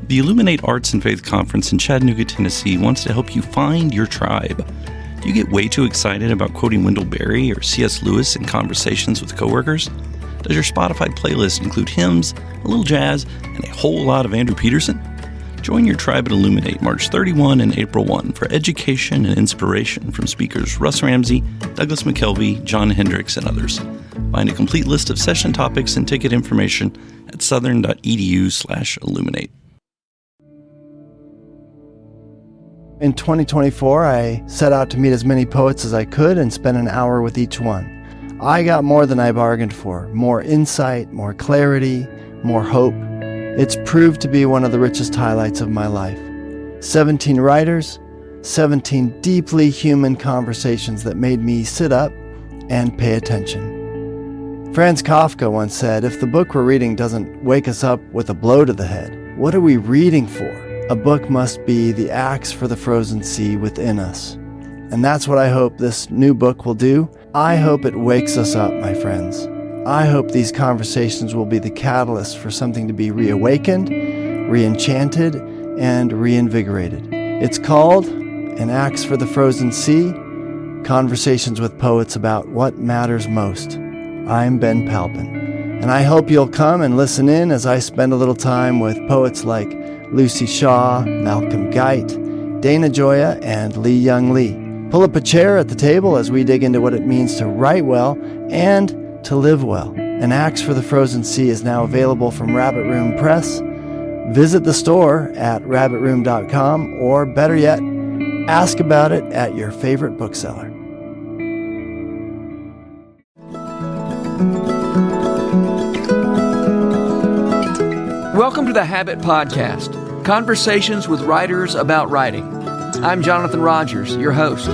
The Illuminate Arts and Faith Conference in Chattanooga, Tennessee wants to help you find your tribe. Do you get way too excited about quoting Wendell Berry or C.S. Lewis in conversations with coworkers? Does your Spotify playlist include hymns, a little jazz, and a whole lot of Andrew Peterson? Join your tribe at Illuminate March 31 and April 1 for education and inspiration from speakers Russ Ramsey, Douglas McKelvey, John Hendricks, and others. Find a complete list of session topics and ticket information at southern.edu/illuminate. In 2024, I set out to meet as many poets as I could and spend an hour with each one. I got more than I bargained for, more insight, more clarity, more hope. It's proved to be one of the richest highlights of my life. 17 writers, 17 deeply human conversations that made me sit up and pay attention. Franz Kafka once said, if the book we're reading doesn't wake us up with a blow to the head, what are we reading for? A book must be the axe for the frozen sea within us. And that's what I hope this new book will do. I hope it wakes us up, my friends. I hope these conversations will be the catalyst for something to be reawakened, re-enchanted, and reinvigorated. It's called An Axe for the Frozen Sea, Conversations with Poets About What Matters Most. I'm Ben Palpin, and I hope you'll come and listen in as I spend a little time with poets like Lucy Shaw, Malcolm Guite, Dana Gioia, and Lee Young Lee. Pull up a chair at the table as we dig into what it means to write well and to live well. An Axe for the Frozen Sea is now available from Rabbit Room Press. Visit the store at rabbitroom.com, or better yet, ask about it at your favorite bookseller. Welcome to the Habit Podcast, conversations with writers about writing. I'm Jonathan Rogers, your host.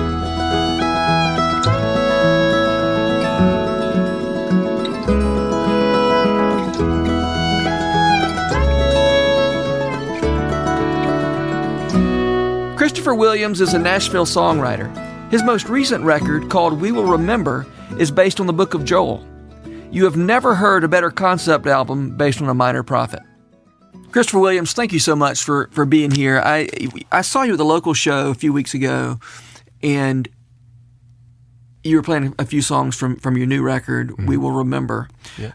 Christopher Williams is a Nashville songwriter. His most recent record, called We Will Remember, is based on the book of Joel. You have never heard a better concept album based on a minor prophet. Christopher Williams, thank you so much for being here. I saw you at the local show a few weeks ago, and you were playing a few songs from your new record, mm-hmm. We Will Remember. Yeah.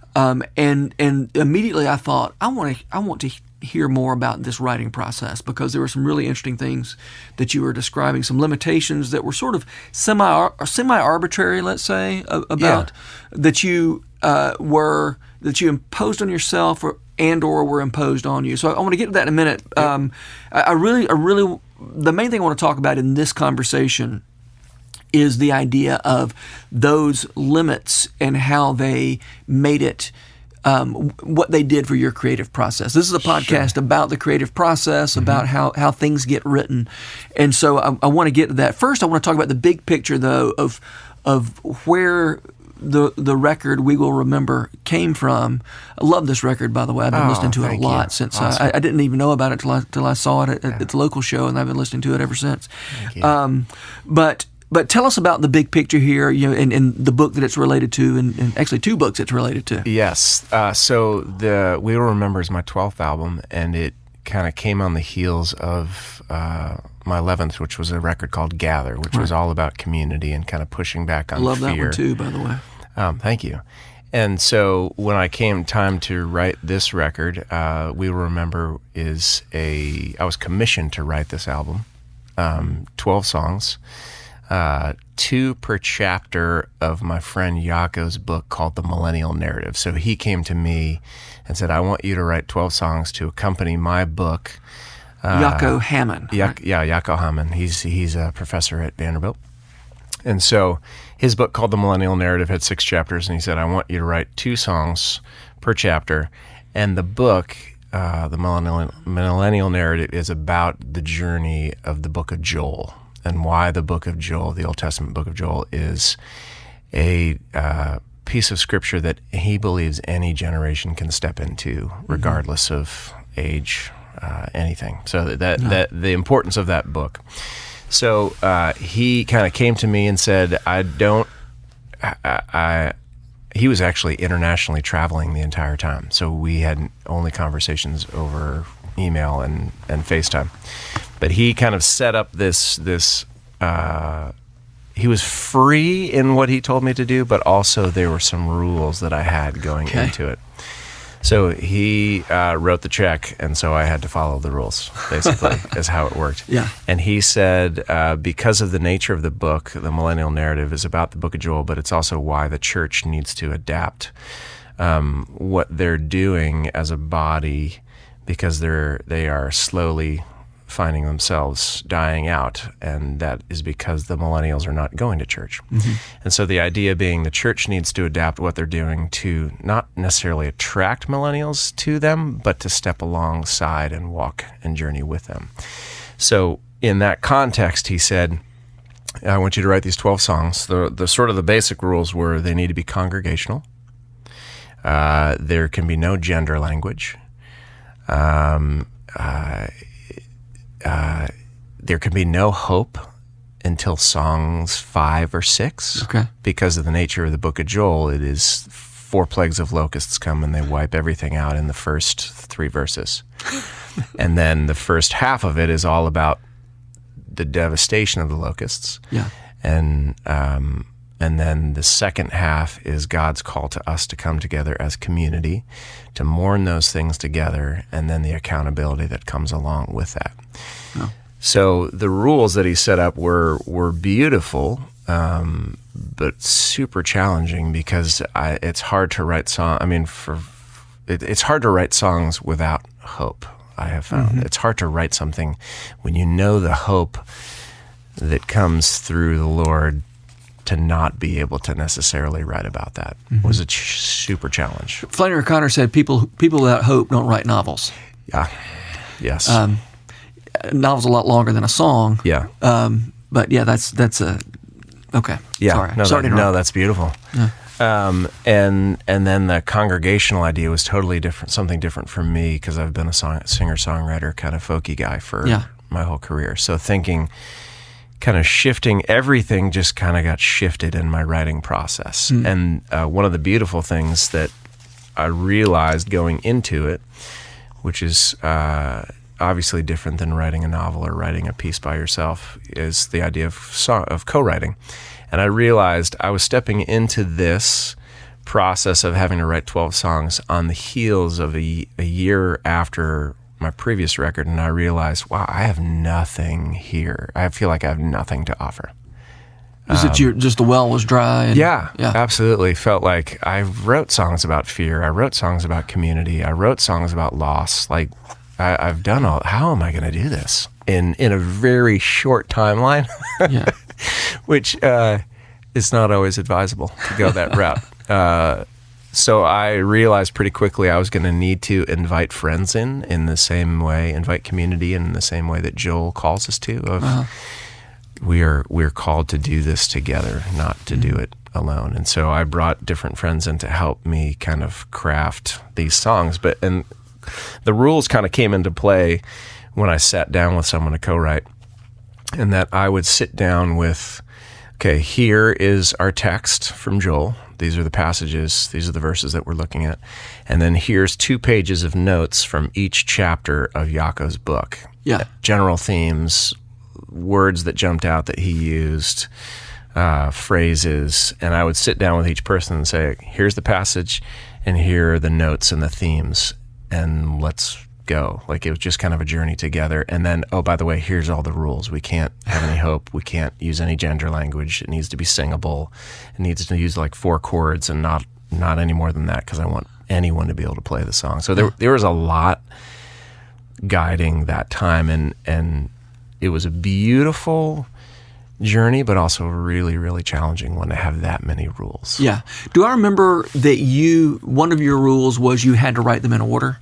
And immediately I thought, I want to hear more about this writing process, because there were some really interesting things that you were describing, some limitations that were sort of semi-arbitrary, let's say, about that you imposed on yourself or were imposed on you. So I want to get to that in a minute. Yep. I really, the main thing I want to talk about in this conversation is the idea of those limits and how they made it, what they did for your creative process. This is a podcast about the creative process, mm-hmm. about how things get written. And so I want to get to that. First, I want to talk about the big picture, though, of where the record We Will Remember came from. I love this record, by the way. I've been listening to it a lot since awesome. I didn't even know about it till I saw it at the local show, and I've been listening to it ever since. But tell us about the big picture here, and the book that it's related to, and actually two books it's related to. Yes. So the We Will Remember is my 12th album, and it kind of came on the heels of my 11th, which was a record called Gather, which was all about community and kind of pushing back on fear. I love that one too, by the way. Thank you. And so when I came time to write this record, We Will Remember I was commissioned to write this album, 12 songs, 2 per chapter of my friend Yaako's book called The Millennial Narrative. So he came to me and said, I want you to write 12 songs to accompany my book. Yaako Hammond. Yaako Hammond. He's a professor at Vanderbilt. And so his book called The Millennial Narrative had 6 chapters, and he said, I want you to write 2 songs per chapter. And the book, The Millennial Narrative, is about the journey of the book of Joel, and why the book of Joel, the Old Testament book of Joel, is a piece of scripture that he believes any generation can step into, regardless of age, anything. So that the importance of that book. So he kind of came to me and said, he was actually internationally traveling the entire time. So we had only conversations over email and FaceTime. But he kind of set up this he was free in what he told me to do, but also there were some rules that I had going into it. So he wrote the check, and so I had to follow the rules, basically, is how it worked. Yeah. And he said, because of the nature of the book, the Millennial Narrative is about the Book of Joel, but it's also why the church needs to adapt what they're doing as a body, because they are slowly finding themselves dying out, and that is because the millennials are not going to church. Mm-hmm. And so the idea being the church needs to adapt what they're doing to not necessarily attract millennials to them, but to step alongside and walk and journey with them. So in that context, he said, I want you to write these 12 songs. The sort of the basic rules were they need to be congregational. There can be no gender language. There can be no hope until songs 5 or 6. Okay. Because of the nature of the Book of Joel, it is 4 plagues of locusts come and they wipe everything out in the first 3 verses. And then the first half of it is all about the devastation of the locusts. Yeah. And then the second half is God's call to us to come together as community, to mourn those things together, and then the accountability that comes along with that. Oh. So the rules that he set up were beautiful, but super challenging because it's hard to write it's hard to write songs without hope. I have found it's hard to write something when you know the hope that comes through the Lord. To not be able to necessarily write about that was a super challenge. Flannery O'Connor said, "People without hope don't write novels." Yeah. Yes. A novel's a lot longer than a song. Yeah. But yeah, that's a okay. Yeah. Sorry. No, that's beautiful. Yeah. And then the congregational idea was totally different, something different for me because I've been a singer-songwriter kind of folky guy for my whole career. So kind of shifting everything just kind of got shifted in my writing process. And one of the beautiful things that I realized going into it, which is obviously different than writing a novel or writing a piece by yourself, is the idea of co-writing. And I realized I was stepping into this process of having to write 12 songs on the heels of a year after my previous record, and I realized, wow, I have nothing here. I feel like I have nothing to offer. Is it just the well was dry? Yeah, absolutely. Felt like I wrote songs about fear. I wrote songs about community. I wrote songs about loss. Like I've done all. How am I going to do this in a very short timeline? Yeah, which is not always advisable to go that route. So I realized pretty quickly I was going to need to invite friends in the same way, invite community in the same way that Joel calls us to. We're called to do this together, not to do it alone. And so I brought different friends in to help me kind of craft these songs. And the rules kind of came into play when I sat down with someone to co-write, and that I would sit down with, okay, here is our text from Joel. These are the passages, these are the verses that we're looking at. And then here's 2 pages of notes from each chapter of Yaakov's book. Yeah. General themes, words that jumped out that he used, phrases. And I would sit down with each person and say, here's the passage, and here are the notes and the themes, and let's go. Like it was just kind of a journey together. And then, oh, by the way, here's all the rules. We can't have any hope. We can't use any gender language. It needs to be singable. It needs to use like 4 chords and not any more than that, because I want anyone to be able to play the song. So there was a lot guiding that time, and it was a beautiful journey, but also a really, really challenging one to have that many rules. Yeah. Do I remember that one of your rules was you had to write them in order?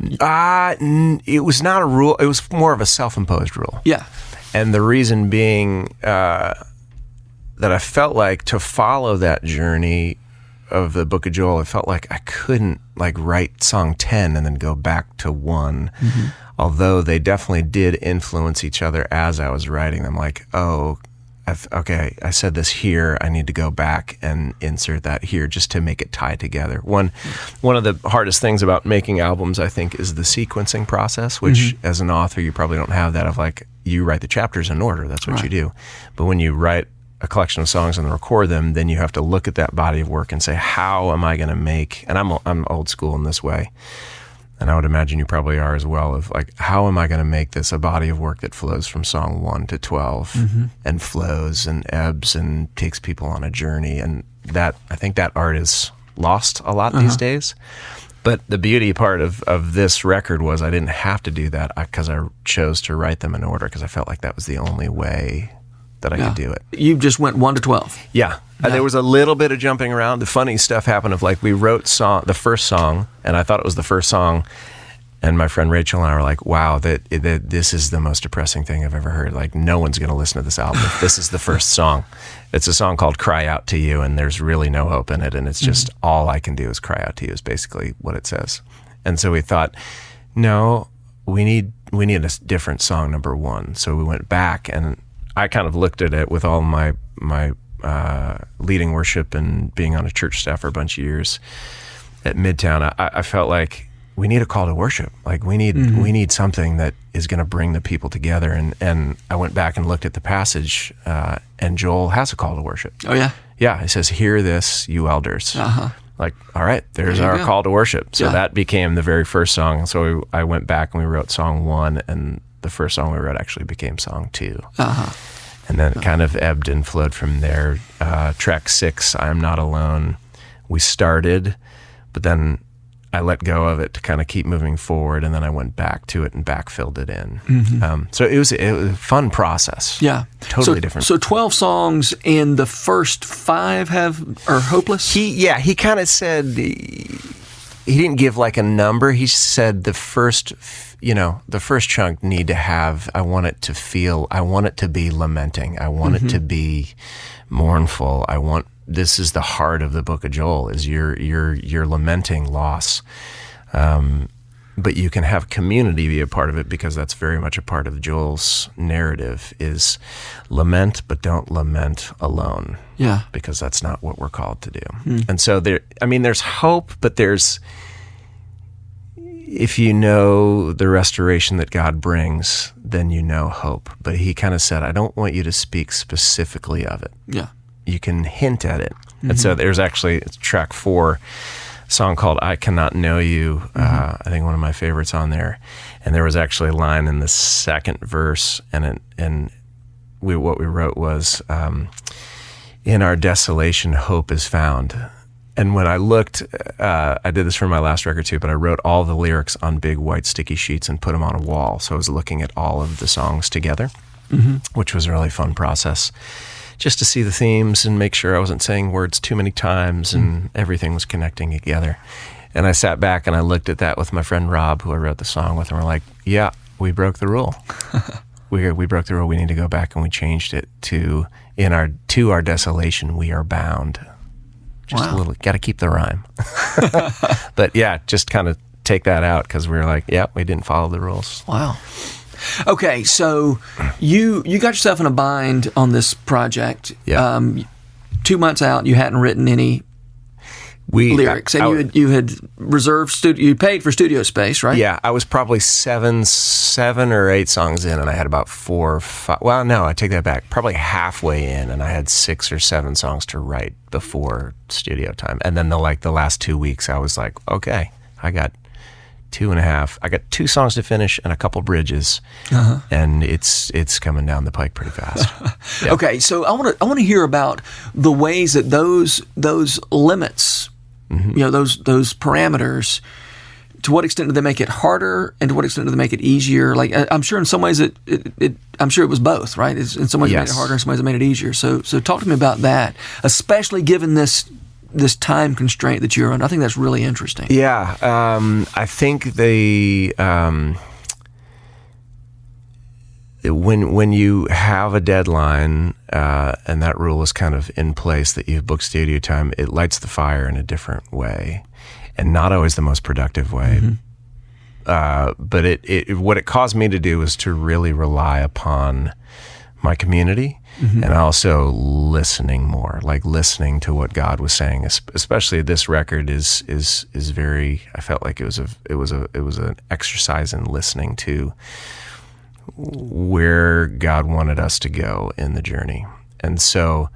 It was not a rule. It was more of a self-imposed rule. Yeah. And the reason being that I felt like to follow that journey of the Book of Joel, I felt like I couldn't like write song 10 and then go back to 1. Although they definitely did influence each other as I was writing them. Like, oh, okay, I said this here. I need to go back and insert that here just to make it tie together. One of the hardest things about making albums, I think, is the sequencing process, which as an author, you probably don't have that of like, you write the chapters in order. That's what you do. But when you write a collection of songs and record them, then you have to look at that body of work and say, how am I going to make, and I'm old school in this way, and I would imagine you probably are as well, of like, how am I going to make this a body of work that flows from song 1 to 12 and flows and ebbs and takes people on a journey? And that, I think that art is lost a lot these days. But the beauty part of this record was I didn't have to do that because I chose to write them in order because I felt like that was the only way that I could do it. You just went 1 to 12. Yeah. There was a little bit of jumping around. The funny stuff happened of like we wrote the first song, and I thought it was the first song, and my friend Rachel and I were like, wow, that this is the most depressing thing I've ever heard. Like, no one's going to listen to this album if this is the first song. It's a song called Cry Out to You, and there's really no hope in it, and it's just all I can do is cry out to you is basically what it says. And so we thought, no, we need a different song, number 1. So we went back, and I kind of looked at it with all my leading worship and being on a church staff for a bunch of years at Midtown. I felt like we need a call to worship. Like we need something that is going to bring the people together. And I went back and looked at the passage, and Joel has a call to worship. Oh yeah, yeah. It says, "Hear this, you elders." Like, all right, there's our call to worship. So that became the very first song. So I went back and we wrote song 1, and the first song we wrote actually became song 2. And then it kind of ebbed and flowed from there. Track 6, I'm Not Alone, we started, but then I let go of it to kind of keep moving forward, and then I went back to it and backfilled it in. So it was a fun process. Yeah. Totally different. So 12 songs, and the first 5 are hopeless? He kind of said, he didn't give like a number. He said the first chunk need to have, I want it to be lamenting. I want it to be mournful. This is the heart of the book of Joel, is you're lamenting loss. But you can have community be a part of it, because that's very much a part of Joel's narrative, is lament, but don't lament alone. Yeah. Because that's not what we're called to do. And so there's hope, but if you know the restoration that God brings, then you know hope. But he kind of said, I don't want you to speak specifically of it. Yeah. You can hint at it. And so there's actually track 4, a song called I Cannot Know You, I think one of my favorites on there. And there was actually a line in the second verse, and what we wrote was, in our desolation, hope is found. And when I looked, I did this for my last record too, but I wrote all the lyrics on big white sticky sheets and put them on a wall. So I was looking at all of the songs together, which was a really fun process, just to see the themes and make sure I wasn't saying words too many times and everything was connecting together. And I sat back and I looked at that with my friend Rob, who I wrote the song with, and we're like, yeah, we broke the rule. We broke the rule. We need to go back, and we changed it to our desolation, we are bound. Just a little, got to keep the rhyme. But yeah, just kind of take that out, because we were like, yeah, we didn't follow the rules. Wow. Okay, so you got yourself in a bind on this project. Yeah. 2 months out, you hadn't written any lyrics, and you had reserved you paid for studio space, right? Yeah, I was probably seven or 8 songs in, and I had about 4 or 5. Well, no, I take that back. Probably halfway in, and I had 6 or 7 songs to write before studio time. And then the last 2 weeks, I was like, okay, I got 2.5. I got 2 songs to finish and a couple bridges, and it's coming down the pike pretty fast. Yeah. Okay, so I want to hear about the ways that those limits, those parameters, to what extent do they make it harder, and to what extent do they make it easier? Like, I'm sure in some ways I'm sure it was both, right? In some ways it made it harder, in some ways it made it easier. So talk to me about that, especially given this time constraint that you're on. I think that's really interesting. Yeah, I think when you have a deadline and that rule is kind of in place, that you've booked studio time, it lights the fire in a different way, and not always the most productive way. But what it caused me to do was to really rely upon my community, and also listening more, like listening to what God was saying. Especially this record is very. I felt like it was an exercise in listening to where God wanted us to go in the journey, and so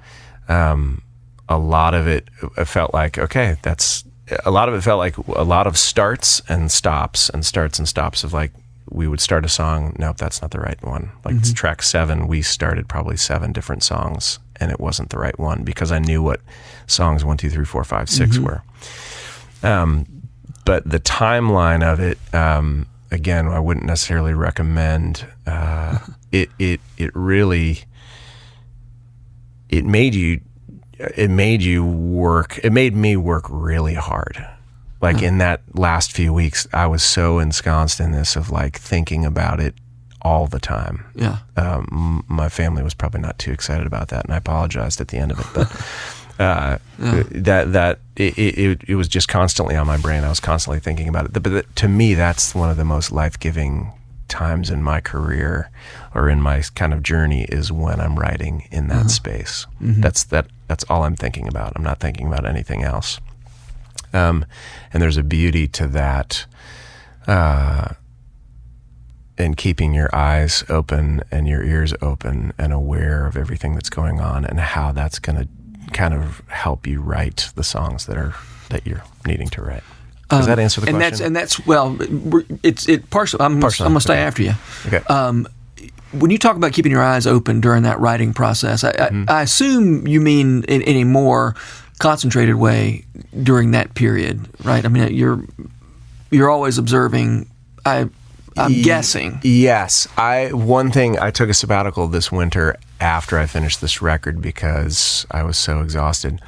a lot of it felt like a lot of starts and stops of like. We would start a song, nope, that's not the right one. Like track 7, we started probably 7 different songs, and it wasn't the right one because I knew what songs 1, 2, 3, 4, 5, 6 were. But the timeline of it, again, I wouldn't necessarily recommend. It really made me work really hard. Like in that last few weeks, I was so ensconced in this of like thinking about it all the time. Yeah. My family was probably not too excited about that, and I apologized at the end of it. But it was just constantly on my brain. I was constantly thinking about it. But to me, that's one of the most life-giving times in my career or in my kind of journey is when I'm writing in that space. That's all I'm thinking about. I'm not thinking about anything else. And there's a beauty to that, in keeping your eyes open and your ears open and aware of everything that's going on and how that's going to kind of help you write the songs that you're needing to write. Does that answer the question? That's well, it's partial. I'm going to stay after you. Okay. When you talk about keeping your eyes open during that writing process, I assume you mean in a more concentrated way during that period, right? I mean, you're always observing. I'm guessing. Yes. One thing, I took a sabbatical this winter after I finished this record because I was so exhausted.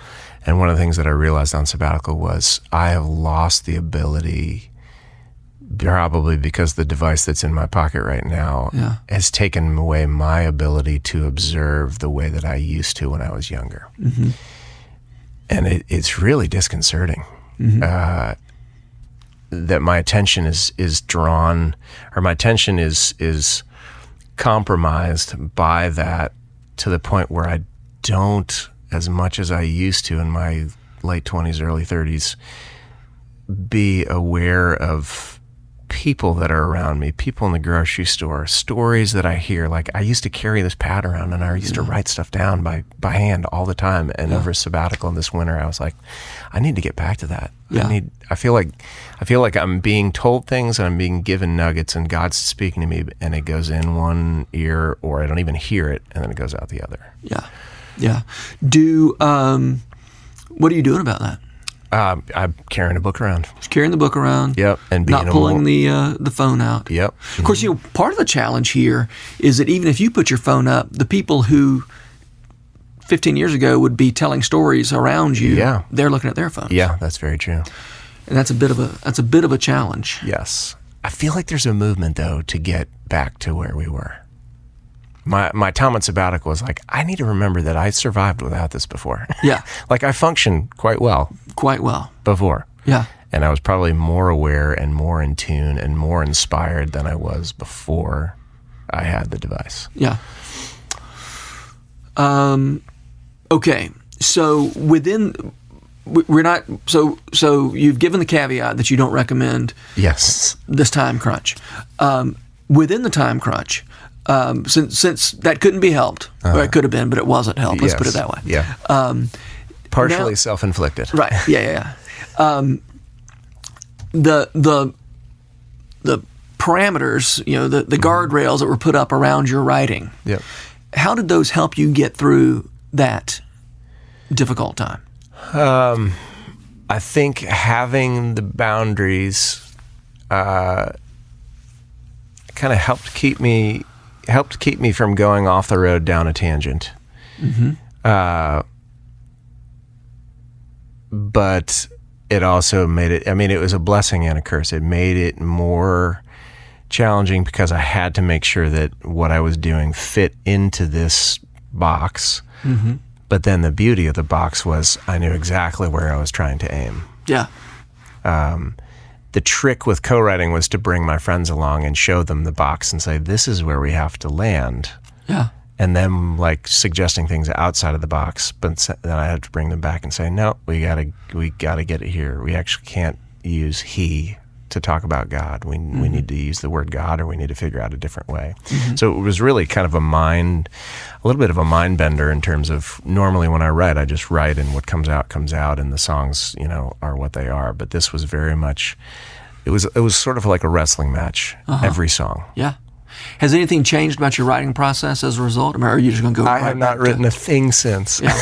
And one of the things that I realized on sabbatical was I have lost the ability, probably because the device that's in my pocket right now has taken away my ability to observe the way that I used to when I was younger. And it's really disconcerting that my attention is drawn, or my attention is compromised by that to the point where I don't, as much as I used to in my late 20s, early 30s, be aware of people that are around me, people in the grocery store, stories that I hear. Like I used to carry this pad around and I used to write stuff down by hand all the time. And over a sabbatical this winter, I was like, I need to get back to that. Yeah. I feel like I'm being told things and I'm being given nuggets and God's speaking to me and it goes in one ear or I don't even hear it and then it goes out the other. Yeah. Yeah. What are you doing about that? I'm carrying a book around. Just carrying the book around. Yep, and being not pulling the phone out. Yep. Of course, part of the challenge here is that even if you put your phone up, the people who 15 years ago would be telling stories around you, they're looking at their phones. Yeah, that's very true. And that's a bit of a challenge. Yes. I feel like there's a movement though to get back to where we were. My time on sabbatical was like, I need to remember that I survived without this before. Yeah. Like I functioned quite well before. Yeah. And I was probably more aware and more in tune and more inspired than I was before I had the device. Yeah. Okay. So so you've given the caveat that you don't recommend this time crunch. Within the time crunch, since that couldn't be helped, or it could have been, but it wasn't helped. Let's put it that way. Yeah. Partially self-inflicted. Right. Yeah. The parameters, the guardrails that were put up around your writing. Yep. How did those help you get through that difficult time? I think having the boundaries kind of helped keep me from going off the road down a tangent. But it also made it, it was a blessing and a curse. It made it more challenging because I had to make sure that what I was doing fit into this box. But then the beauty of the box was I knew exactly where I was trying to aim. Yeah. The trick with co-writing was to bring my friends along and show them the box and say, this is where we have to land. Yeah. and them like suggesting things outside of the box, but then I had to bring them back and say, no, we gotta get it here. We actually can't use he to talk about God. We need to use the word God, or we need to figure out a different way. So it was really kind of a little bit of a mind bender in terms of, normally when I write, I just write and what comes out, and the songs, are what they are. But this was very much, it was sort of like a wrestling match, every song. Yeah. Has anything changed about your writing process as a result? Or are you just going to go? I have not written a thing since. Yeah.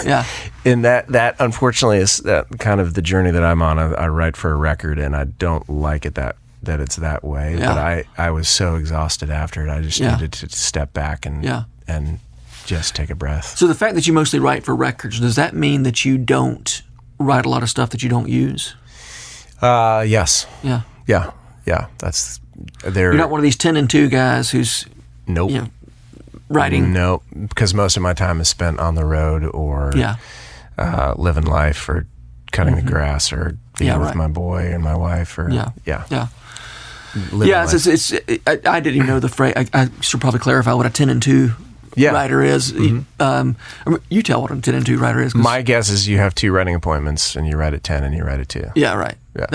Yeah. And that unfortunately is that kind of the journey that I'm on. I write for a record, and I don't like it that it's that way. Yeah. But I was so exhausted after it. I just needed to step back and just take a breath. So the fact that you mostly write for records, does that mean that you don't write a lot of stuff that you don't use? Yes. Yeah. Yeah. That's there. You're not one of these 10 and 2 guys who's Nope. Writing. No, because most of my time is spent on the road or living life or cutting the grass or being with my boy and my wife or Yeah. living life. I didn't even know the phrase. I should probably clarify what a 10 and 2 writer is. You tell what a 10 and 2 writer is. My guess is you have 2 writing appointments and you write at 10 and you write at 2. Yeah, right. Yeah.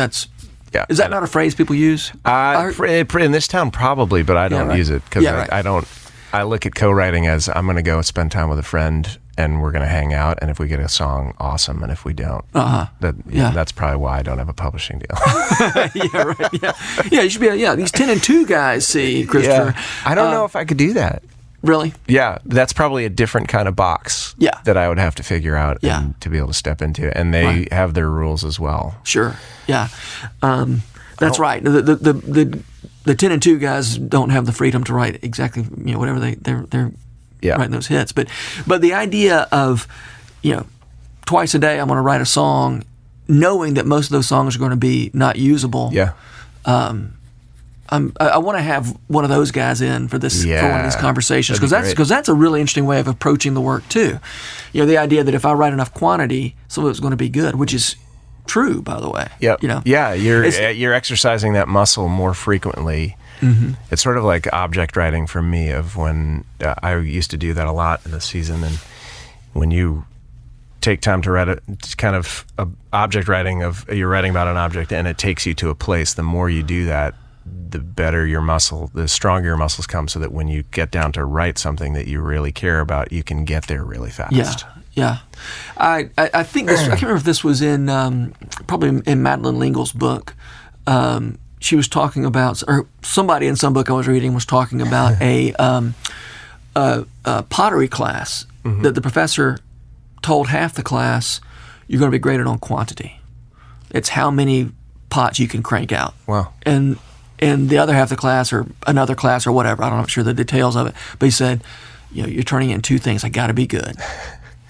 Is that not a phrase people use? In this town, probably, but I don't use it because I don't. I look at co-writing as I'm going to go spend time with a friend and we're going to hang out, and if we get a song, awesome, and if we don't, that's probably why I don't have a publishing deal. You should be. These 10 and 2 guys. See, Christopher. I don't know if I could do that. Really? Yeah, that's probably a different kind of box. That I would have to figure out and to be able to step into, and they have their rules as well. Sure. Yeah. That's right. The 10 and 2 guys don't have the freedom to write exactly whatever they're writing those hits. But the idea of twice a day I'm going to write a song, knowing that most of those songs are going to be not usable. Yeah. I want to have one of those guys in for this for one of these conversations because that's a really interesting way of approaching the work too. The idea that if I write enough quantity, some of it's going to be good, which is true, by the way. You're exercising that muscle more frequently. It's sort of like object writing for me. Of when I used to do that a lot in the season, and when you take time to write object writing of you're writing about an object and it takes you to a place. The more you do that, the better the stronger your muscles come, so that when you get down to write something that you really care about, you can get there really fast. Yeah. I think this, I can't remember if this was in, probably in Madeleine L'Engle's book. She was talking about, or somebody in some book I was reading was talking about a pottery class that the professor told half the class, you're going to be graded on quantity. It's how many pots you can crank out. Wow. And the other half of the class, or another class or whatever, I'm not sure the details of it, but he said, you're turning in 2 things. I got to be good.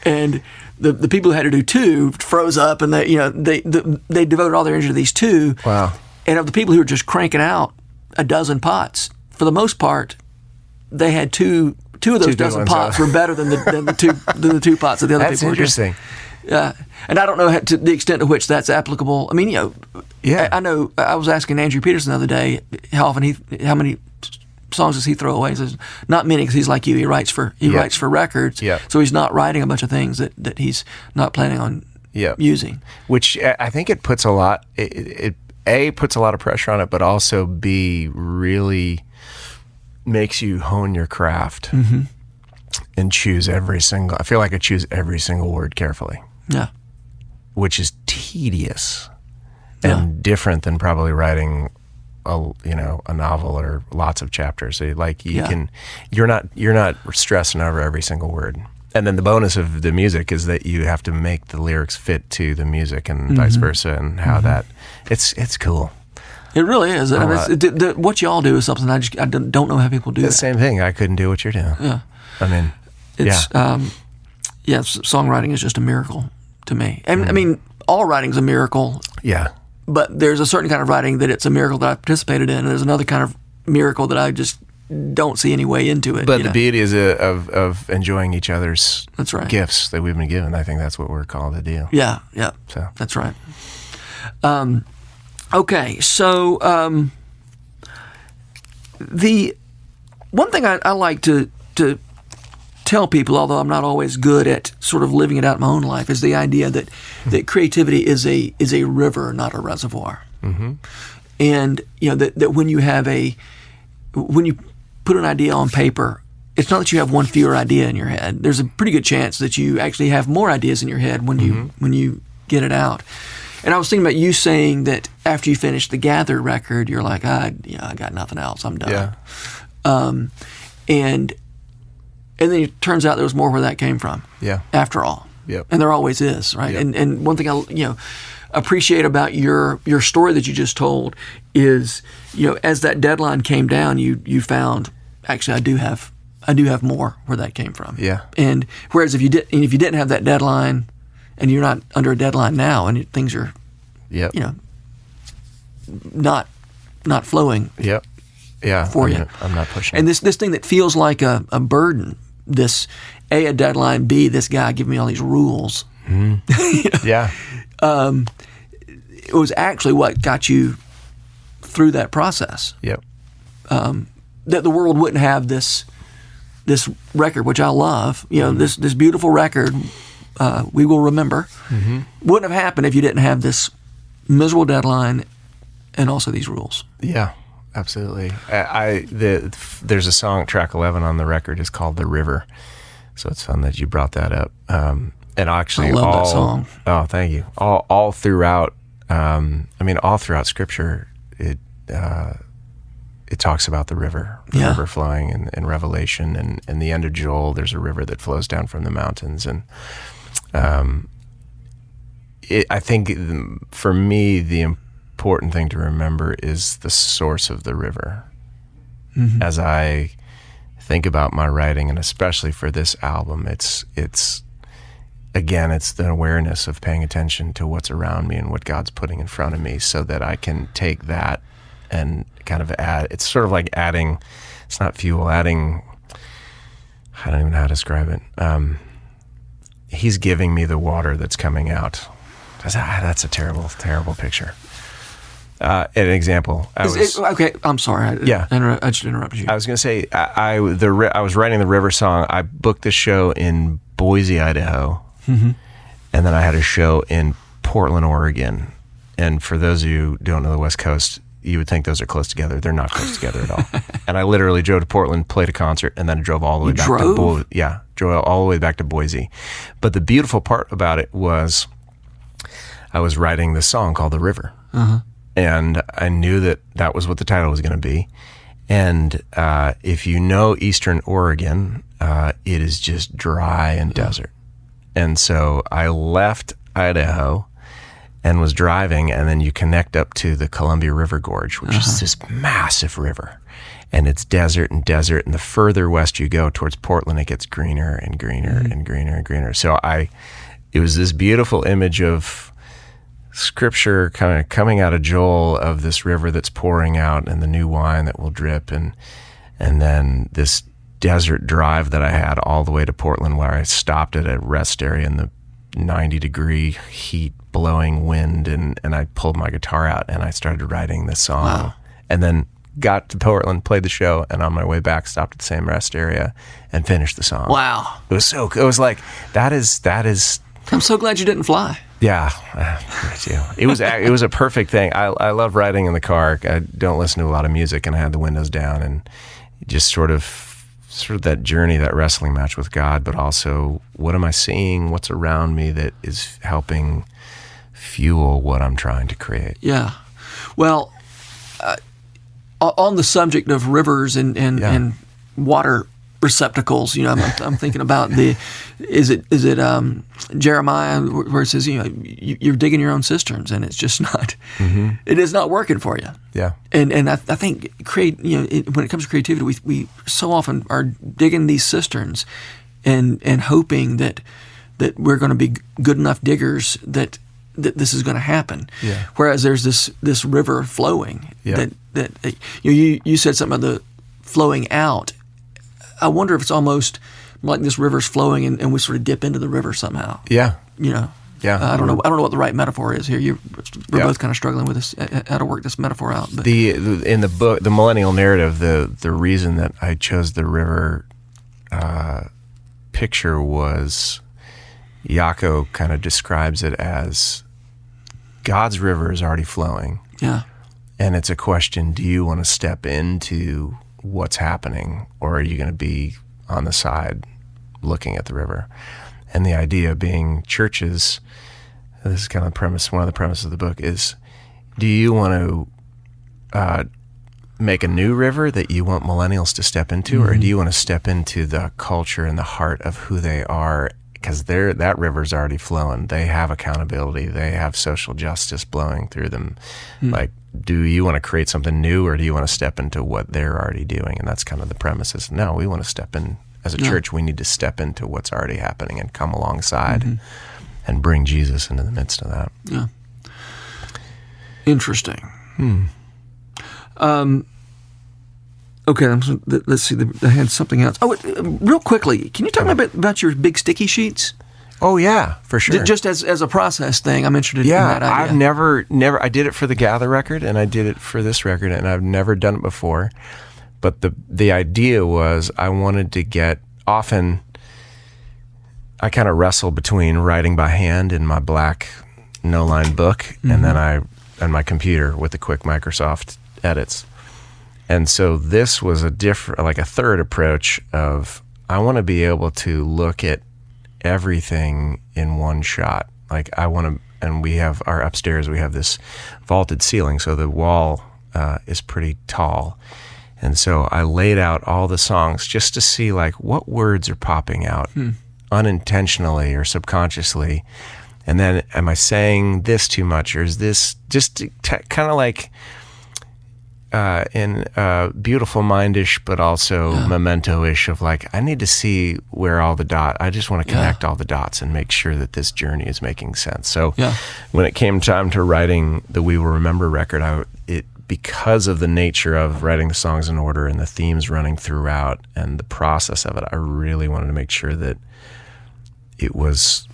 And the people who had to do 2 froze up, and they devoted all their energy to these 2. Wow. And of the people who were just cranking out a dozen pots, for the most part, they had 2 of those dozen pots were better than the 2 pots that the other people were doing. That's interesting. And I don't know to the extent to which that's applicable. I mean, I know I was asking Andrew Peterson the other day how many songs does he throw away? He says, not many, because he's like you. He writes for records. Yeah. So he's not writing a bunch of things that he's not planning on using. Which I think it puts a lot. It puts a lot of pressure on it, but also B really makes you hone your craft and choose every single. I feel like I choose every single word carefully. Yeah. Which is tedious and different than probably writing a novel or lots of chapters. So you're not stressing over every single word. And then the bonus of the music is that you have to make the lyrics fit to the music and vice versa, and how that it's cool. It really is. What y'all do is something I don't know how people do. It's the same thing. I couldn't do what you're doing. Yeah. I mean, it's songwriting is just a miracle to me. And I mean, all writing's a miracle. Yeah. But there's a certain kind of writing that it's a miracle that I participated in, and there's another kind of miracle that I just don't see any way into it. But the beauty is of enjoying each other's gifts that we've been given. I think that's what we're called to do. Yeah. So that's right. Okay, so the one thing I like to tell people, although I'm not always good at sort of living it out in my own life, is the idea that creativity is a river, not a reservoir. Mm-hmm. And that when you put an idea on paper, it's not that you have one fewer idea in your head. There's a pretty good chance that you actually have more ideas in your head when you get it out. And I was thinking about you saying that after you finished the Gather record, you're like, I got nothing else. I'm done. Yeah. And then it turns out there was more where that came from. Yeah. After all. Yep. And there always is, right? Yep. And one thing I appreciate about your story that you just told is, as that deadline came down, you found, actually I do have more where that came from. Yeah. And whereas if you didn't have that deadline, and you're not under a deadline now, and things are, Yep. not flowing. Yep. Yeah. For you. I'm not pushing. And this thing that feels like a burden, this A, a deadline, B, this guy giving me all these rules. Mm-hmm. Yeah. It was actually what got you through that process. Yep. That the world wouldn't have this record, which I love. This beautiful record, We Will Remember, wouldn't have happened if you didn't have this miserable deadline and also these rules. Yeah. Absolutely. There's a song, track 11 on the record is called The River. So it's fun that you brought that up. And actually, I love that song. Oh, thank you. All throughout, all throughout Scripture, it talks about the river river flowing in Revelation, and in the end of Joel, there's a river that flows down from the mountains. And I think for me, the important thing to remember is the source of the river. Mm-hmm. As I think about my writing, and especially for this album, it's the awareness of paying attention to what's around me and what God's putting in front of me, so that I can take that and kind of add. It's sort of like adding. It's not fuel. Adding. I don't even know how to describe it. He's giving me the water that's coming out. That's a terrible, terrible picture. An example. Okay, I'm sorry. I just interrupted you. I was going to say, I was writing the River song. I booked this show in Boise, Idaho, and then I had a show in Portland, Oregon. And for those of you who don't know the West Coast, you would think those are close together. They're not close together at all. And I literally drove to Portland, played a concert, and then drove all the way back to Boise. Yeah, drove all the way back to Boise. But the beautiful part about it was I was writing this song called The River. Uh-huh. And I knew that was what the title was going to be. And if you know Eastern Oregon, it is just dry and desert. And so I left Idaho and was driving, and then you connect up to the Columbia River Gorge, which is this massive river. And it's desert and desert. And the further west you go towards Portland, it gets greener and greener and greener and greener. So it was this beautiful image of Scripture kind of coming out of Joel, of this river that's pouring out and the new wine that will drip, and then this desert drive that I had all the way to Portland, where I stopped at a rest area in the 90-degree heat, blowing wind, and I pulled my guitar out and I started writing this song. Wow. And then got to Portland, played the show, and on my way back stopped at the same rest area and finished the song. Wow. It was like, that is I'm so glad you didn't fly. Yeah, me too. It was a perfect thing. I love riding in the car. I don't listen to a lot of music, and I had the windows down, and just sort of that journey, that wrestling match with God, but also, what am I seeing? What's around me that is helping fuel what I'm trying to create? Yeah. Well, on the subject of rivers and water receptacles, I'm thinking about is it Jeremiah, where it says, you're digging your own cisterns, and it's just not, it is not working for you. Yeah. And I think when it comes to creativity, we so often are digging these cisterns and hoping that we're going to be good enough diggers that this is going to happen. Yeah. Whereas there's this river flowing. Yeah. That you said something about the flowing out. I wonder if it's almost like this river's flowing and we sort of dip into the river somehow. Yeah. Yeah. I don't know what the right metaphor is here. We're both kind of struggling with this, how to work this metaphor out. But in the book, The Millennial Narrative, the reason that I chose the river picture was, Jaco kind of describes it as God's river is already flowing. Yeah. And it's a question, do you want to step into what's happening, or are you going to be on the side looking at the river? And the idea being churches, this is kind of the premise, one of the premises of the book is, do you want to make a new river that you want millennials to step into, or do you want to step into the culture and the heart of who they are? Because that river's already flowing. They have accountability. They have social justice blowing through them. Like, do you want to create something new, or do you want to step into what they're already doing? And that's kind of the premise is, no, we want to step in. As a church, we need to step into what's already happening and come alongside and bring Jesus into the midst of that. Yeah. Interesting. Okay, let's see. I had something else. Oh, real quickly, can you talk a bit about your big sticky sheets? Oh yeah, for sure. Just as a process thing, I'm interested in that idea. I've never. I did it for the Gather record, and I did it for this record, and I've never done it before. But the idea was, I wanted to get, often I kind of wrestle between writing by hand in my black no-line book, and then on my computer with the quick Microsoft edits. And so this was a third approach of, I want to be able to look at everything in one shot. Like, I want to, and we have our upstairs, we have this vaulted ceiling, so the wall is pretty tall. And so I laid out all the songs just to see, like, what words are popping out unintentionally or subconsciously. And then, am I saying this too much, or is this just kind of like in Beautiful Mind-ish, but also Memento-ish of, like, I need to see where all the dots, I just want to connect all the dots and make sure that this journey is making sense. So when it came time to writing the We Will Remember record, because of the nature of writing the songs in order and the themes running throughout and the process of it, I really wanted to make sure that it was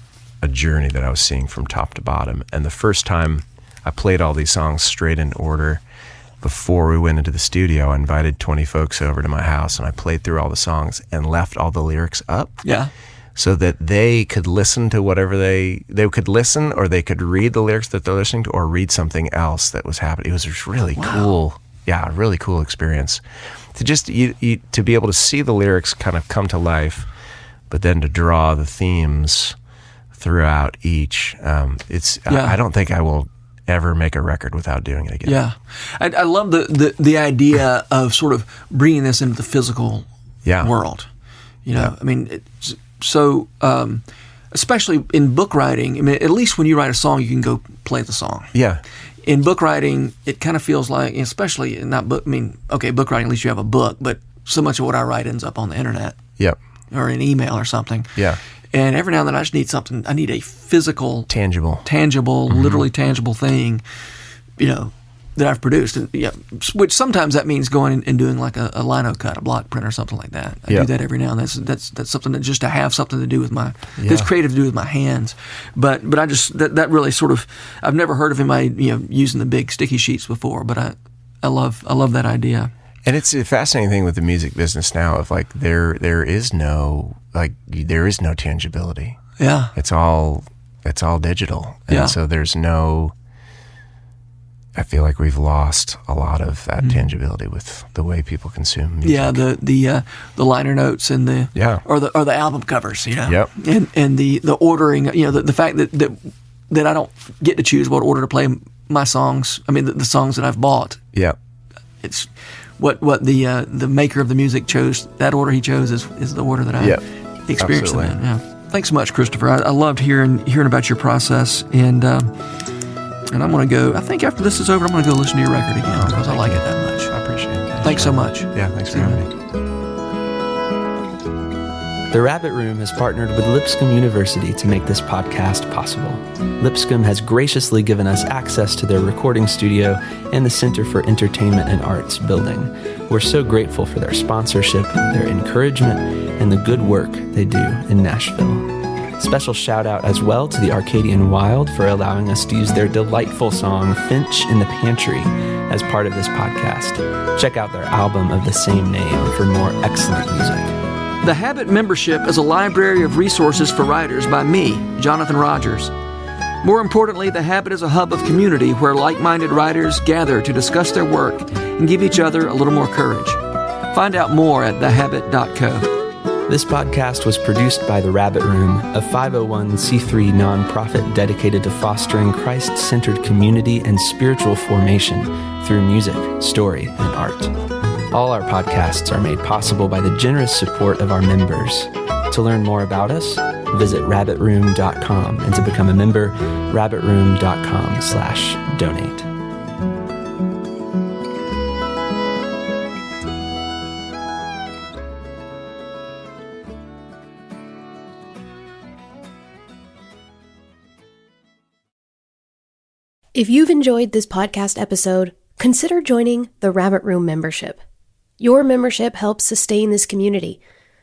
a journey that I was seeing from top to bottom. And the first time I played all these songs straight in order, before we went into the studio, I invited 20 folks over to my house, and I played through all the songs and left all the lyrics up. Yeah. So that they could listen to whatever they could listen, or they could read the lyrics that they're listening to, or read something else that was happening. It was just really cool. Yeah, a really cool experience. To just to be able to see the lyrics kind of come to life, but then to draw the themes throughout each. I don't think I will ever make a record without doing it again. Yeah, I love the idea of sort of bringing this into the physical world. You know, I mean, it's so especially in book writing. I mean, at least when you write a song, you can go play the song. Yeah. In book writing, it kind of feels like, especially in not book. I mean, okay, book writing, at least you have a book, but so much of what I write ends up on the internet. Yep. Or an email or something. Yeah. And every now and then I just need something. I need a physical, tangible, literally tangible thing, you know, that I've produced. And which sometimes that means going and doing like a lino cut, a block print or something like that. I do that every now and then. That's something that just to have something to do with my, that's creative to do with my hands. But I just, that really sort of, I've never heard of anybody, using the big sticky sheets before, but I love that idea. And it's a fascinating thing with the music business now of like there is no tangibility. Yeah. It's all digital. And so there's no, I feel like we've lost a lot of that tangibility with the way people consume music. Yeah, the liner notes and or the album covers, Yep. And the ordering, the fact that I don't get to choose what order to play my songs. I mean the songs that I've bought. Yeah. It's what the maker of the music chose. That order he chose is the order that I experienced it in. Yeah. Thanks so much, Christopher. I loved hearing about your process, and I'm going to go. I think after this is over, I'm going to go listen to your record again because I like it that much. I appreciate it. Thanks so much. Yeah, thanks for having me. The Rabbit Room has partnered with Lipscomb University to make this podcast possible. Lipscomb has graciously given us access to their recording studio and the Center for Entertainment and Arts building. We're so grateful for their sponsorship, their encouragement, and the good work they do in Nashville. Special shout out as well to the Arcadian Wild for allowing us to use their delightful song Finch in the Pantry as part of this podcast. Check out their album of the same name for more excellent music. The Habit membership is a library of resources for writers by me, Jonathan Rogers. More importantly, The Habit is a hub of community where like-minded writers gather to discuss their work and give each other a little more courage. Find out more at thehabit.co. This podcast was produced by The Rabbit Room, a 501c3 nonprofit dedicated to fostering Christ-centered community and spiritual formation through music, story, and art. All our podcasts are made possible by the generous support of our members. To learn more about us, visit rabbitroom.com, and to become a member, rabbitroom.com/donate. If you've enjoyed this podcast episode, consider joining the Rabbit Room membership. Your membership helps sustain this community,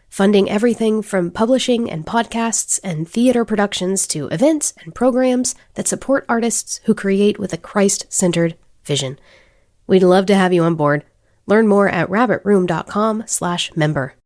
funding everything from publishing and podcasts and theater productions to events and programs that support artists who create with a Christ-centered vision. We'd love to have you on board. Learn more at rabbitroom.com/member.